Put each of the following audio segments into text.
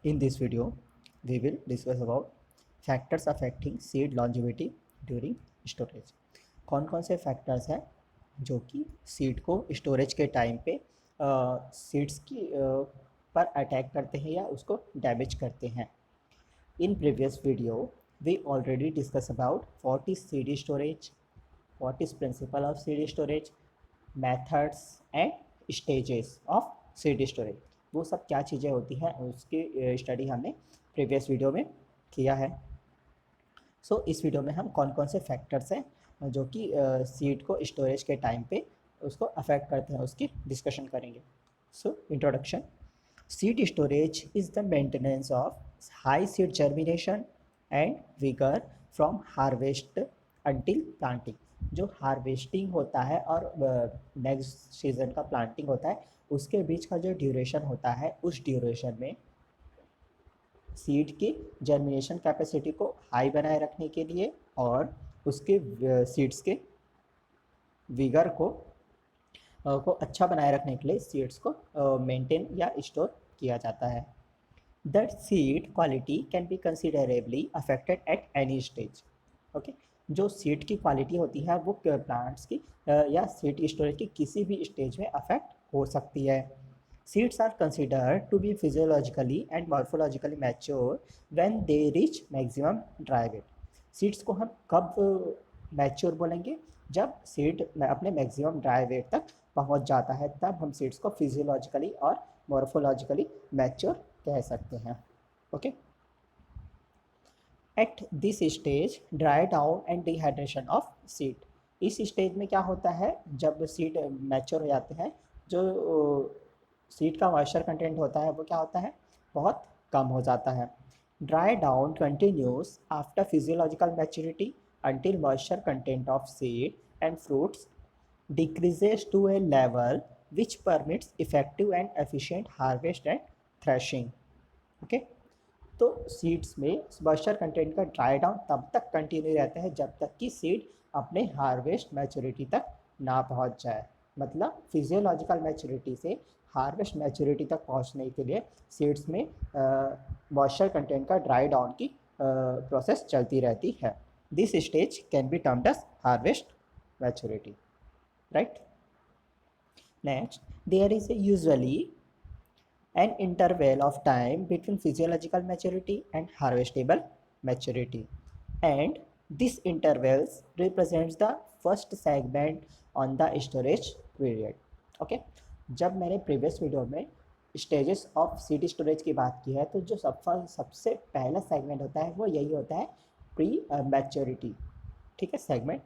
In this video, we will discuss about factors affecting seed longevity during storage. कौन कौन से factors हैं जो कि सीड को स्टोरेज के टाइम पे सीड्स की पर अटैक करते हैं या उसको डैमेज करते हैं. In previous video, we already discussed about what is seed storage, what is principle of seed storage, methods and stages of seed storage. वो सब क्या चीज़ें होती हैं उसकी स्टडी हमने प्रीवियस वीडियो में किया है. सो इस वीडियो में हम कौन कौन से फैक्टर्स हैं जो कि सीड को स्टोरेज के टाइम पे उसको अफेक्ट करते हैं उसकी डिस्कशन करेंगे. So introduction. Seed storage is the maintenance of high seed germination and vigor from harvest until planting. जो हार्वेस्टिंग होता है और नेक्स्ट सीजन का प्लांटिंग होता है उसके बीच का जो ड्यूरेशन होता है उस ड्यूरेशन में सीड की जर्मिनेशन कैपेसिटी को हाई बनाए रखने के लिए और उसके सीड्स के विगर को अच्छा बनाए रखने के लिए सीड्स को मेंटेन या स्टोर किया जाता है. That seed quality can be considerably affected at any stage. Okay, जो सीड की क्वालिटी होती है वो प्लांट्स की या सीड स्टोरेज की किसी भी स्टेज में अफेक्ट हो सकती है. Seeds are considered to be physiologically and morphologically mature when they reach maximum dry weight. Seeds को हम कब मैच्योर बोलेंगे? जब सीड अपने मैक्सिमम ड्राई वेट तक पहुंच जाता है तब हम सीड्स को फिजियोलॉजिकली और मॉर्फोलॉजिकली मैच्योर कह सकते हैं. Okay, at this stage dry down and dehydration of seed. इस स्टेज में क्या होता है? जब सीड मैच्योर हो जाते हैं जो सीड का मॉइस्चर कंटेंट होता है वो क्या होता है? बहुत कम हो जाता है. Dry down continuous after physiological maturity until moisture content of seed and fruits decreases to a level which permits effective and efficient harvest and threshing. Okay, तो सीड्स में मॉइस्चर कंटेंट का ड्राई डाउन तब तक continue रहता है जब तक कि सीड अपने हार्वेस्ट मैच्योरिटी तक ना पहुंच जाए. मतलब फिजियोलॉजिकल मैच्योरिटी से हार्वेस्ट मैच्योरिटी तक पहुंचने के लिए सीड्स में मॉइस्चर कंटेंट का ड्राई डाउन की प्रोसेस चलती रहती है. This stage can be termed as harvest maturity, right? Next, there is usually an interval of time between physiological maturity and harvestable maturity, and this intervals represents the first segment on the storage period. Okay, जब मैंने previous video में stages of seed storage की बात की है तो जो सबसे पहला सेगमेंट होता है वो यही होता है प्री मैच्योरिटी. ठीक है, सेगमेंट.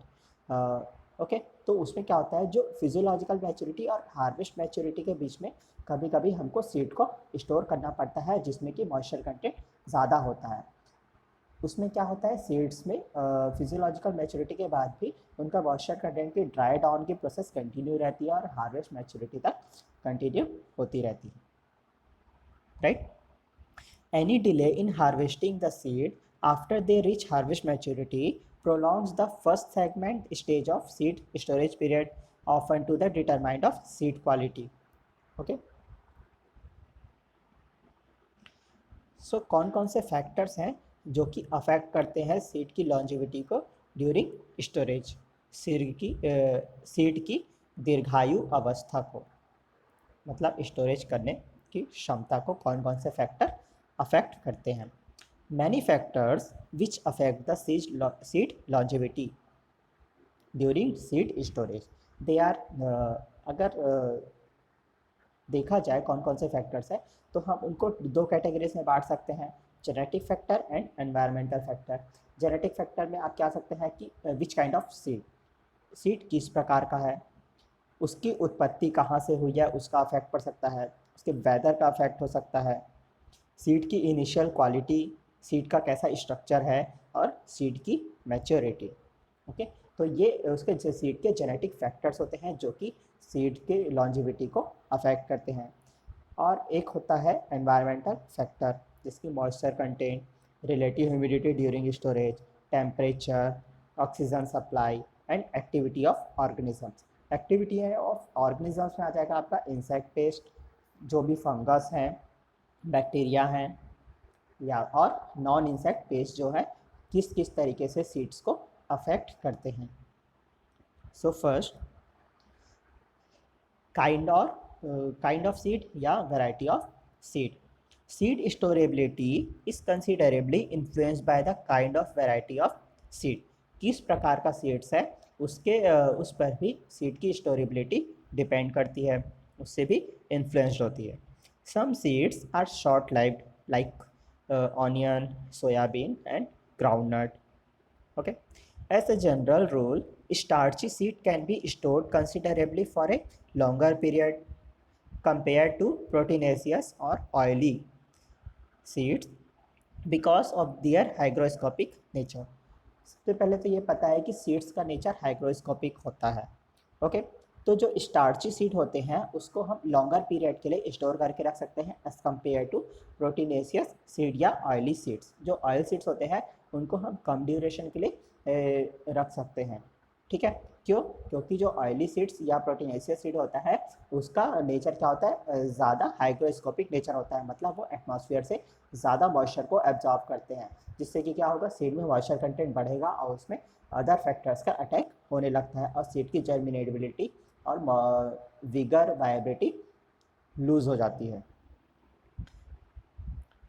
ओके, तो उसमें क्या होता है? जो फिजियोलॉजिकल मैच्योरिटी और हार्वेस्ट मैच्योरिटी के बीच में कभी कभी हमको सीड को स्टोर करना पड़ता है जिसमें कि मॉइस्चर कंटेंट ज़्यादा होता है. उसमें क्या होता है? सीड्स में फिजियोलॉजिकल मैच्योरिटी के बाद भी उनका मॉइस्चर कंटेंट की ड्राई डाउन की प्रोसेस कंटिन्यू रहती है और हार्वेस्ट मैच्योरिटी तक कंटिन्यू होती रहती है. Right? Any delay in harvesting the seed after they reach harvest maturity prolongs the first segment stage of seed storage period, often to the determinant of seed quality. Okay, so कौन कौन से factors हैं जो कि affect करते हैं seed की longevity को ड्यूरिंग स्टोरेज? सीड की दीर्घायु अवस्था को, मतलब स्टोरेज करने की क्षमता को कौन कौन से फैक्टर अफेक्ट करते हैं? Many factors which affect the seed longevity during seed storage. They are अगर देखा जाए कौन कौन से फैक्टर्स हैं तो हम उनको दो कैटेगरीज में बांट सकते हैं, genetic factor and environmental factor. Genetic factor में आप क्या सकते हैं कि विच काइंड ऑफ सीड किस प्रकार का है, उसकी उत्पत्ति कहाँ से हुई है उसका अफेक्ट पड़ सकता है, उसके वेदर का अफेक्ट हो सकता है, सीड की इनिशियल क्वालिटी, सीड का कैसा स्ट्रक्चर है और सीड की मैच्योरिटी. ओके, तो ये उसके सीड के जेनेटिक फैक्टर्स होते हैं जो कि सीड के लॉन्जिविटी को अफेक्ट करते हैं. और एक होता है एनवायरमेंटल फैक्टर जिसकी moisture content, relative humidity during storage, temperature, oxygen supply and activity of organisms. Activity of organisms में आ जाएगा आपका इंसेक्ट पेस्ट, जो भी फंगस हैं, बैक्टीरिया हैं, या और नॉन इंसेक्ट पेस्ट जो है किस किस तरीके से सीड्स को अफेक्ट करते हैं। So first, kind of seed या variety of seed. Seed storability is considerably influenced by the kind of variety of seed. किस प्रकार का सीड्स है उसके उस पर भी सीड की स्टोरेबिलिटी डिपेंड करती है, उससे भी इन्फ्लुएंस्ड होती है। Some seeds are short lived like onion, soybean and groundnut. Okay. As a general rule, starchy seed can be stored considerably for a longer period compared to proteinaceous or oily seeds because of their hygroscopic nature. सबसे पहले तो ये पता है कि seeds का nature hygroscopic होता है। ओके, तो जो स्टार्ची सीड होते हैं उसको हम लॉन्गर पीरियड के लिए स्टोर करके रख सकते हैं as compare to proteinaceous seed या ऑयली सीड्स। जो ऑयल सीड्स होते हैं उनको हम कम ड्यूरेशन के लिए रख सकते हैं। ठीक है, क्यों? क्योंकि जो ऑयली सीड्स या प्रोटीनेशियस सीड होता है उसका नेचर क्या होता है, ज़्यादा हाइग्रोस्कोपिक नेचर होता है, मतलब वो एटमॉस्फेयर से ज़्यादा मॉइस्चर को एब्जॉर्ब करते हैं, जिससे कि क्या होगा, सीड में मॉइस्चर कंटेंट बढ़ेगा और उसमें अदर फैक्टर्स का अटैक होने लगता है और सीड की जर्मिनेबिलिटी और विगर वायबिलिटी लूज हो जाती है।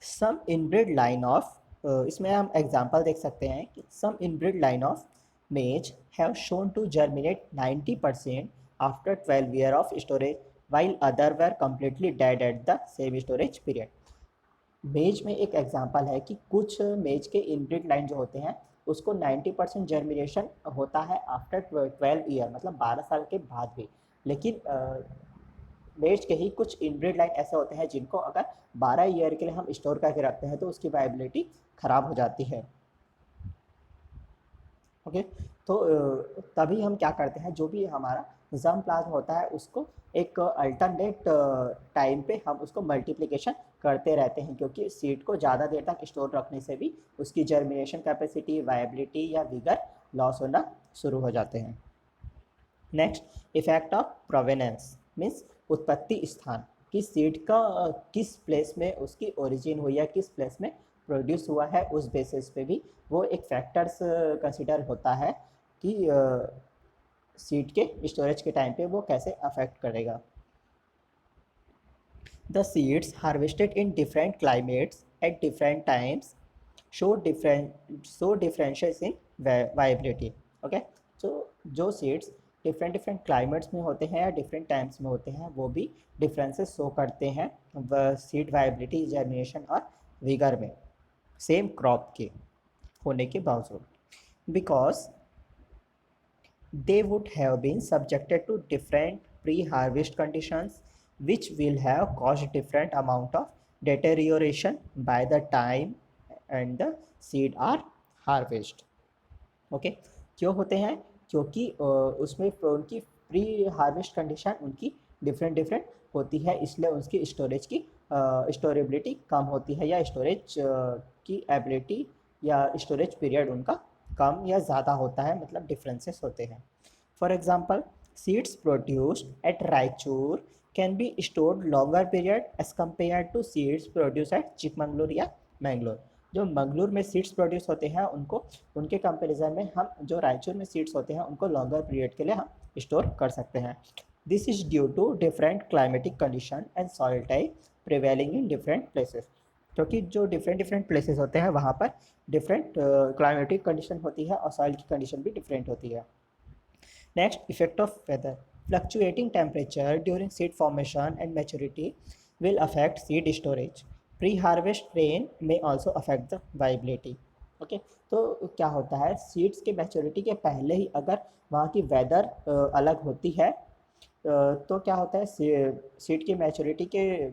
सम इनब्रिड लाइन ऑफ, इसमें हम एग्जांपल देख सकते हैं कि some inbred line of maize have shown to germinate 90% after 12 year of storage while other were completely dead at the same storage period। मेज में एक एग्जांपल है कि कुछ मेज के इनब्रिड लाइन जो होते हैं उसको 90% जर्मिनेशन होता है आफ्टर 12 ईयर, मतलब 12 साल के बाद भी। लेकिन मेज के ही कुछ इनब्रिड लाइन ऐसे होते हैं जिनको अगर 12 ईयर के लिए हम स्टोर करके रखते हैं तो उसकी वायबिलिटी ख़राब हो जाती है। ओके, तो तभी हम क्या करते हैं, जो भी हमारा जर्मप्लाज्म होता है उसको एक अल्टरनेट टाइम पे हम उसको मल्टीप्लिकेशन करते रहते हैं, क्योंकि सीड को ज़्यादा देर तक स्टोर रखने से भी उसकी जर्मिनेशन कैपेसिटी, वायबिलिटी या विगर लॉस होना शुरू हो जाते हैं। नेक्स्ट, इफेक्ट ऑफ प्रोवेनेंस मीन्स उत्पत्ति स्थान, कि सीड का किस प्लेस में उसकी ओरिजिन हुई है, किस प्लेस में प्रोड्यूस हुआ है, उस बेसिस पे भी वो एक फैक्टर्स कंसिडर होता है कि सीड के स्टोरेज के टाइम पे वो कैसे अफेक्ट करेगा। The seeds harvested in different climates at different times show differences in viability. Okay, तो जो सीड्स डिफरेंट क्लाइमेट्स में होते हैं या डिफरेंट टाइम्स में होते हैं वो भी डिफरेंसेस शो करते हैं सीड वायबिलिटी, जर्मिनेशन और विगर में सेम क्रॉप के होने के बावजूद, because they would have been subjected to different pre-harvest conditions which will have caused different amount of deterioration by the time and the seed are harvested। Okay, क्यों होते हैं? क्योंकि उसमें उनकी प्री हार्वेस्ट कंडीशन उनकी डिफरेंट होती है, इसलिए उसकी स्टोरेज की स्टोरेबिलिटी कम होती है या स्टोरेज की एबिलिटी या स्टोरेज पीरियड उनका कम या ज़्यादा होता है, मतलब डिफरेंसेस होते हैं। For example, seeds produced at Raichur can be stored longer period as compare to seeds produce at Chikmagalur या मैंगलोर। जो मंगलूर में सीड्स प्रोड्यूस होते हैं उनको, उनके कंपैरिजन में हम जो रायचूर में सीड्स होते हैं उनको लॉन्गर पीरियड के लिए हम स्टोर कर सकते हैं। This is due to different climatic condition and soil type prevailing in different places, क्योंकि जो डिफरेंट प्लेसेस होते हैं वहाँ पर डिफरेंट क्लाइमेटिक कंडीशन होती है और सॉइल की कंडीशन भी डिफरेंट होती है। Next, effect of weather. Fluctuating temperature during seed formation and maturity will affect seed storage. Pre harvest rain may also affect the viability. Okay, तो क्या होता है, सीड्स के मैच्योरिटी के पहले ही अगर वहाँ की वेदर अलग होती है तो क्या होता है, सीड की मैच्योरिटी के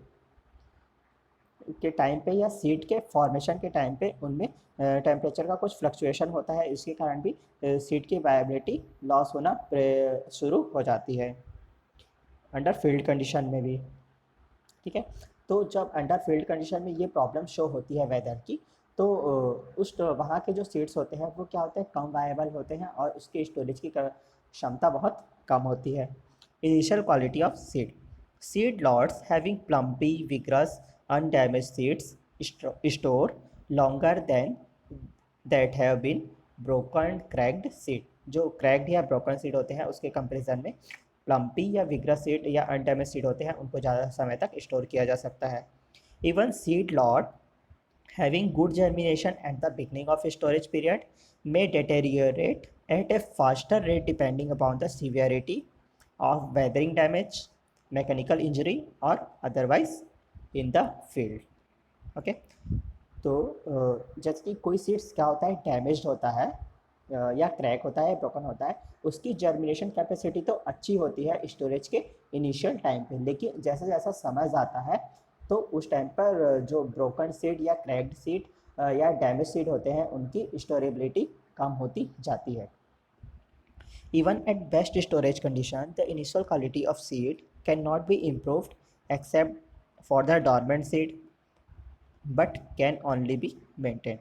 टाइम पे या सीड के फॉर्मेशन के टाइम पे उनमें टेम्परेचर का कुछ फ्लक्चुएशन होता है, इसके कारण भी सीड की वायबिलिटी लॉस होना शुरू हो जाती है अंडर फील्ड कंडीशन में भी। ठीक है, तो जब अंडर फील्ड कंडीशन में ये प्रॉब्लम शो होती है वेदर की, तो उस वहाँ के जो सीड्स होते हैं वो क्या होते हैं, कम वायबल होते हैं और उसके स्टोरेज की क्षमता बहुत कम होती है। Initial quality of seed. Seed lots having plumpy, vigorous, undamaged seeds store longer than that have been broken cracked seed। जो cracked या broken seed होते हैं उसके कंपेरिजन में प्लम्पी या विग्रस सीड या अनडैमेज सीड होते हैं उनको ज़्यादा समय तक स्टोर किया जा सकता है। Even seed lot having good germination at the beginning of storage period may deteriorate at a faster rate depending upon the severity of weathering damage, mechanical injury or otherwise in the field। Okay तो जैसे कि कोई seeds क्या होता है damaged होता है या क्रैक होता है ब्रोकन होता है, उसकी जर्मिनेशन कैपेसिटी तो अच्छी होती है स्टोरेज के इनिशियल टाइम पे, लेकिन जैसे जैसा समय जाता है तो उस टाइम पर जो ब्रोकन सीड या क्रैक्ड सीड या डैमेज सीड होते हैं उनकी स्टोरेबिलिटी कम होती जाती है। Even at best storage condition, the initial quality of seed cannot be improved except for the dormant seed, but can only be maintained।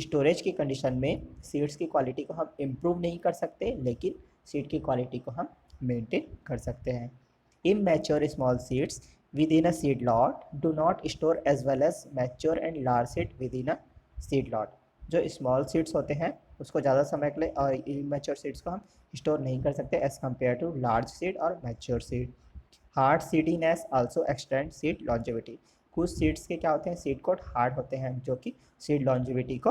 Storage की कंडीशन में सीड्स की क्वालिटी को हम इम्प्रूव नहीं कर सकते, लेकिन सीड की क्वालिटी को हम मेंटेन कर सकते हैं। Immature small seeds within a seed lot do not store as well as mature and large seed within a seed lot. जो स्मॉल सीड्स होते हैं उसको ज़्यादा समय के लिए और इमैच्योर सीड्स को हम स्टोर नहीं कर सकते as compare to large seed और mature seed. Hard seededness also extend seed longevity. कुछ सीड्स के क्या होते हैं सीड कोट हार्ड होते हैं जो कि सीड लॉन्जिविटी को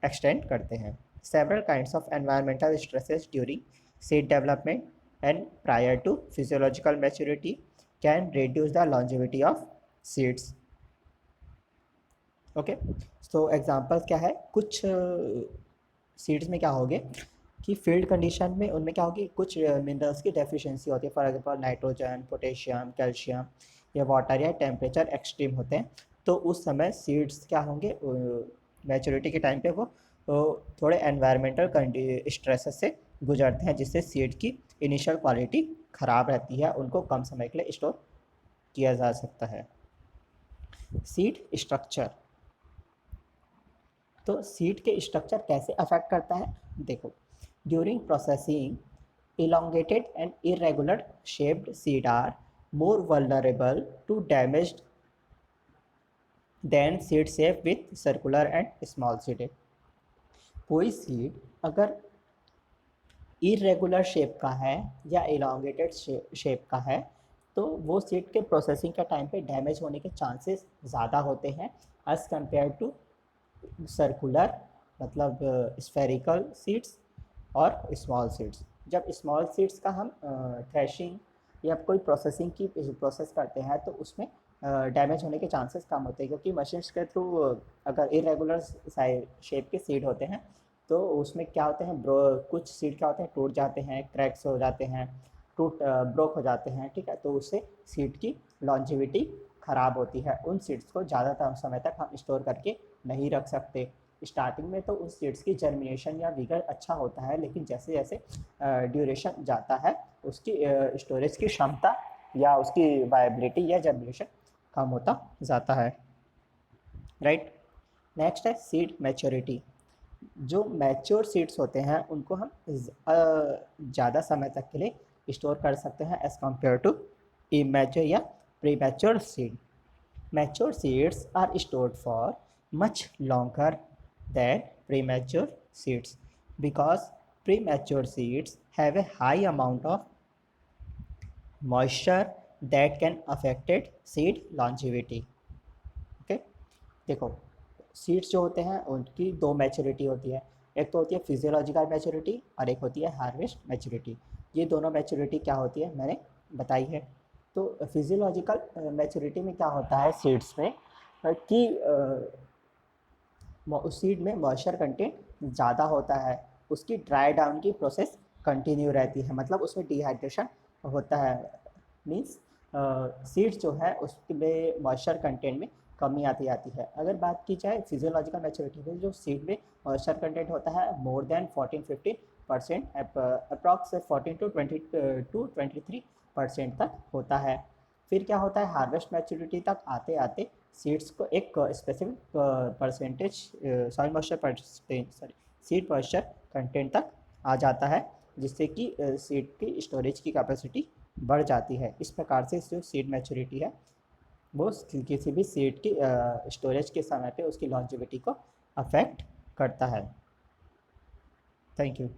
एक्सटेंड करते हैं। Several kinds of environmental stresses during seed development and prior to physiological maturity can reduce the longevity of seeds. Okay so examples क्या है, कुछ सीड्स में क्या होगे कि फील्ड कंडीशन में उनमें क्या होगी कुछ मिनरल्स की डेफिशिएंसी होती है, for example nitrogen, potassium, calcium या वाटर या टेम्परेचर एक्सट्रीम होते हैं, तो उस समय सीड्स क्या होंगे मैच्योरिटी के टाइम पे वो थोड़े एनवायरमेंटल स्ट्रेसेस से गुजरते हैं जिससे सीड की इनिशियल क्वालिटी ख़राब रहती है, उनको कम समय के लिए स्टोर किया जा सकता है। सीड स्ट्रक्चर, तो सीड के स्ट्रक्चर कैसे अफेक्ट करता है देखो, during processing elongated and irregular shaped seed are more vulnerable to damage than seed shape with circular and small seeded। कोई सीड अगर इरेगुलर शेप का है या इलांगेटेड शेप का है तो वो सीड के प्रोसेसिंग के टाइम पे डैमेज होने के चांसेस ज़्यादा होते हैं एज़ कम्पेयर टू सर्कुलर मतलब स्फेरिकल सीड्स और स्मॉल सीड्स। जब स्मॉल सीड्स का हम थ्रेशिंग या कोई प्रोसेसिंग की प्रोसेस करते हैं तो उसमें डैमेज होने के चांसेस कम होते हैं, क्योंकि मशीन्स के थ्रू अगर इरेगुलर शेप के सीड होते हैं तो उसमें क्या होते हैं कुछ सीड क्या होते हैं टूट जाते हैं, क्रैक्स हो जाते हैं, ब्रोक हो जाते हैं, ठीक है, तो उससे सीड की लॉन्जिविटी ख़राब होती है। उन सीड्स को ज़्यादा समय तक हम स्टोर करके नहीं रख सकते। स्टार्टिंग में तो उस सीड्स की जर्मिनेशन या विगर अच्छा होता है, लेकिन जैसे जैसे ड्यूरेशन जाता है उसकी स्टोरेज की क्षमता या उसकी वायबिलिटी या जर्मिनेशन कम होता जाता है। राइट, नेक्स्ट है सीड मैच्योरिटी। जो मैच्योर सीड्स होते हैं उनको हम ज़्यादा समय तक के लिए स्टोर कर सकते हैं एज़ कम्पेयर टू इमैच्योर या premature seed. Mature seeds are stored for much longer than premature seeds because premature seeds have a high amount of moisture that can affect seed longevity। Okay देखो, seeds जो होते हैं उनकी दो maturity होती है, एक तो होती है फिजियोलॉजिकल मैच्योरिटी और एक होती है हार्वेस्ट मैच्योरिटी। ये दोनों मैच्योरिटी क्या होती है मैंने बताई है। तो फिजियोलॉजिकल मैच्योरिटी में क्या होता है सीड्स में कि उस सीड में मॉइस्चर कंटेंट ज़्यादा होता है, उसकी ड्राई डाउन की प्रोसेस कंटिन्यू रहती है, मतलब उसमें डिहाइड्रेशन होता है, मीन्स सीड्स जो है उसमें मॉइस्चर कंटेंट में कमी आती आती है। अगर बात की जाए फिजियोलॉजिकल मैच्योरिटी में, जो सीड में मॉइस्चर कंटेंट होता है मोर देन 14-15% अप्रॉक्स 14 to 23% तक होता है। फिर क्या होता है हार्वेस्ट मैच्योरिटी तक आते आते सीड्स को एक specific percentage soil moisture seed moisture content तक आ जाता है, जिससे कि सीड की स्टोरेज की कैपेसिटी बढ़ जाती है। इस प्रकार से जो सीड मैच्योरिटी है वो किसी भी सीड की स्टोरेज के समय पे उसकी लॉन्जेविटी को अफेक्ट करता है। Thank you.